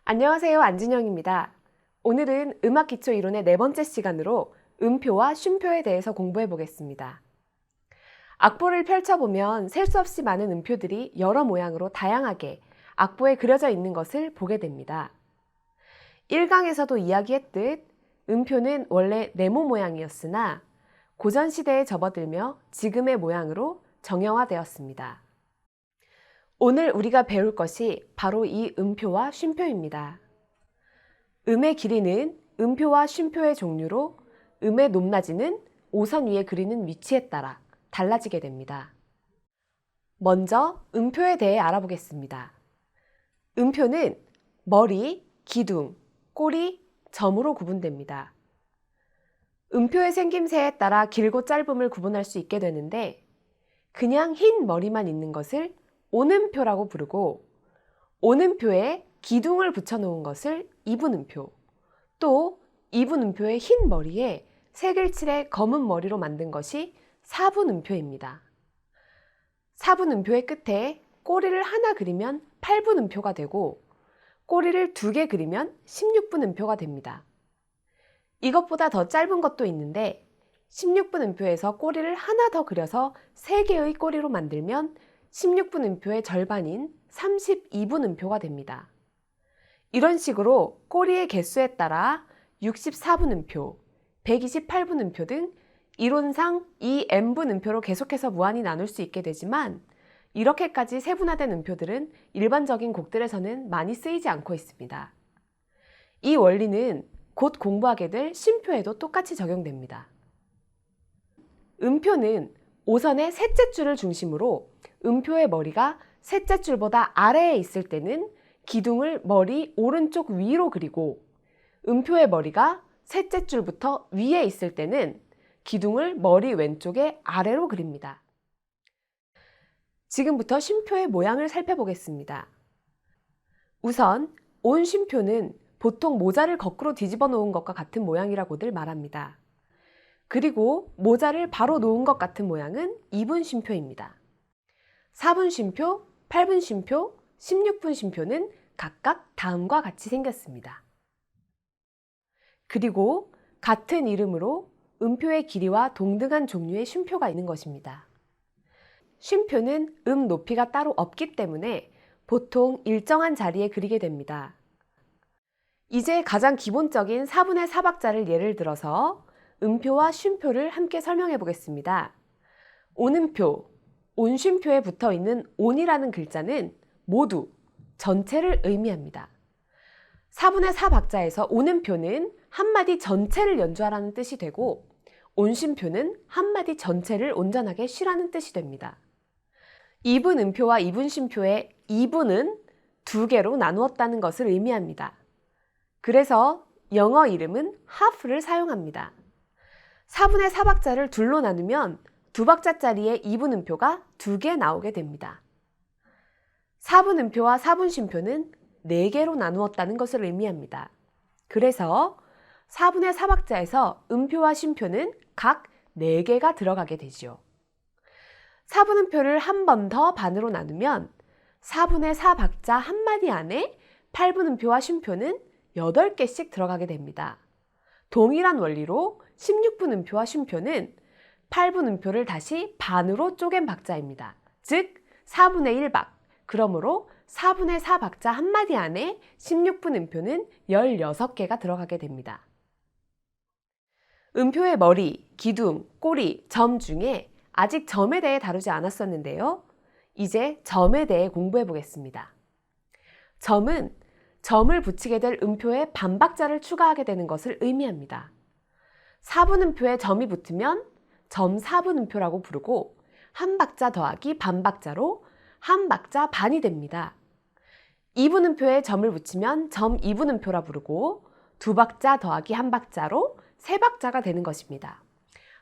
안녕하세요. 안진영입니다. 오늘은 음악기초 이론의 네 번째 시간으로 음표와 쉼표에 대해서 공부해 보겠습니다. 악보를 펼쳐보면 셀 수 없이 많은 음표들이 여러 모양으로 다양하게 악보에 그려져 있는 것을 보게 됩니다. 1강에서도 이야기했듯 음표는 원래 네모 모양이었으나 고전시대에 접어들며 지금의 모양으로 정형화되었습니다. 오늘 우리가 배울 것이 바로 이 음표와 쉼표입니다. 음의 길이는 음표와 쉼표의 종류로 음의 높낮이는 오선 위에 그리는 위치에 따라 달라지게 됩니다. 먼저 음표에 대해 알아보겠습니다. 음표는 머리, 기둥, 꼬리, 점으로 구분됩니다. 음표의 생김새에 따라 길고 짧음을 구분할 수 있게 되는데 그냥 흰 머리만 있는 것을 온음표라고 부르고 온음표에 기둥을 붙여놓은 것을 이분음표, 또 이분음표의 흰 머리에 색을 칠해 검은 머리로 만든 것이 사분음표입니다. 사분음표의 끝에 꼬리를 하나 그리면 8분음표가 되고 꼬리를 2개 그리면 16분음표가 됩니다. 이것보다 더 짧은 것도 있는데 16분음표에서 꼬리를 하나 더 그려서 3개의 꼬리로 만들면 16분음표의 절반인 32분음표가 됩니다. 이런 식으로 꼬리의 개수에 따라 64분음표, 128분음표 등 이론상 이 n분음표로 계속해서 무한히 나눌 수 있게 되지만 이렇게까지 세분화된 음표들은 일반적인 곡들에서는 많이 쓰이지 않고 있습니다. 이 원리는 곧 공부하게 될 쉼표에도 똑같이 적용됩니다. 음표는 오선의 셋째 줄을 중심으로 음표의 머리가 셋째 줄보다 아래에 있을 때는 기둥을 머리 오른쪽 위로 그리고 음표의 머리가 셋째 줄부터 위에 있을 때는 기둥을 머리 왼쪽에 아래로 그립니다. 지금부터 쉼표의 모양을 살펴보겠습니다. 우선 온 쉼표는 보통 모자를 거꾸로 뒤집어 놓은 것과 같은 모양이라고들 말합니다. 그리고 모자를 바로 놓은 것 같은 모양은 2분 쉼표입니다. 4분 쉼표, 8분 쉼표, 16분 쉼표는 각각 다음과 같이 생겼습니다. 그리고 같은 이름으로 음표의 길이와 동등한 종류의 쉼표가 있는 것입니다. 쉼표는 음 높이가 따로 없기 때문에 보통 일정한 자리에 그리게 됩니다. 이제 가장 기본적인 4분의 4박자를 예를 들어서 음표와 쉼표를 함께 설명해 보겠습니다. 온음표, 온쉼표에 붙어 있는 온이라는 글자는 모두 전체를 의미합니다. 4분의 4박자에서 온음표는 한마디 전체를 연주하라는 뜻이 되고 온쉼표는 한마디 전체를 온전하게 쉬라는 뜻이 됩니다. 2분 음표와 2분 쉼표의 2분은 2개로 나누었다는 것을 의미합니다. 그래서 영어 이름은 half를 사용합니다. 4분의 4박자를 둘로 나누면 2박자짜리의 2분 음표가 2개 나오게 됩니다. 4분 음표와 4분 쉼표는 4개로 나누었다는 것을 의미합니다. 그래서 4분의 4박자에서 음표와 쉼표는 각 4개가 들어가게 되죠. 4분 음표를 한 번 더 반으로 나누면 4분의 4박자 한마디 안에 8분 음표와 쉼표는 8개씩 들어가게 됩니다. 동일한 원리로 16분 음표와 쉼표는 8분 음표를 다시 반으로 쪼갠 박자입니다. 즉 4분의 1박, 그러므로 4분의 4박자 한마디 안에 16분 음표는 16개가 들어가게 됩니다. 음표의 머리, 기둥, 꼬리, 점 중에 아직 점에 대해 다루지 않았었는데요. 이제 점에 대해 공부해 보겠습니다. 점은 점을 붙이게 될 음표에 반박자를 추가하게 되는 것을 의미합니다. 4분 음표에 점이 붙으면 점 4분 음표라고 부르고 한 박자 더하기 반박자로 한 박자 반이 됩니다. 2분 음표에 점을 붙이면 점 2분 음표라 부르고 2박자 더하기 한 박자로 3박자가 되는 것입니다.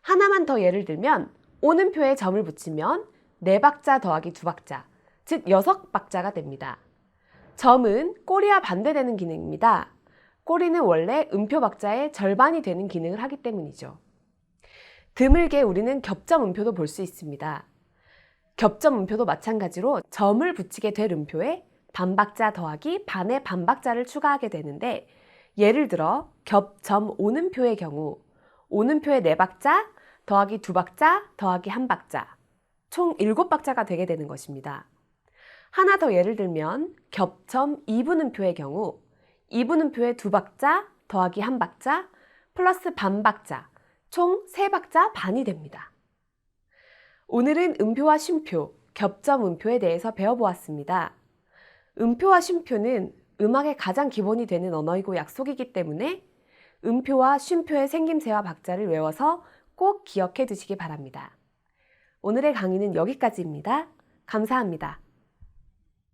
하나만 더 예를 들면 온음표에 점을 붙이면 4박자 더하기 2박자, 즉 6박자가 됩니다. 점은 꼬리와 반대되는 기능입니다. 꼬리는 원래 음표 박자의 절반이 되는 기능을 하기 때문이죠. 드물게 우리는 겹점 음표도 볼 수 있습니다. 겹점 음표도 마찬가지로 점을 붙이게 될 음표에 반박자 더하기 반의 반박자를 추가하게 되는데, 예를 들어 겹점 오는표의 경우 오는표의 4박자 더하기 2박자 더하기 1박자 총 7박자가 되게 되는 것입니다. 하나 더 예를 들면 겹점 2분음표의 경우 2분음표의 2박자 더하기 1박자 플러스 반박자 총 3박자 반이 됩니다. 오늘은 음표와 쉼표, 겹점 음표에 대해서 배워보았습니다. 음표와 쉼표는 음악의 가장 기본이 되는 언어이고 약속이기 때문에 음표와 쉼표의 생김새와 박자를 외워서 꼭 기억해 두시기 바랍니다. 오늘의 강의는 여기까지입니다. 감사합니다.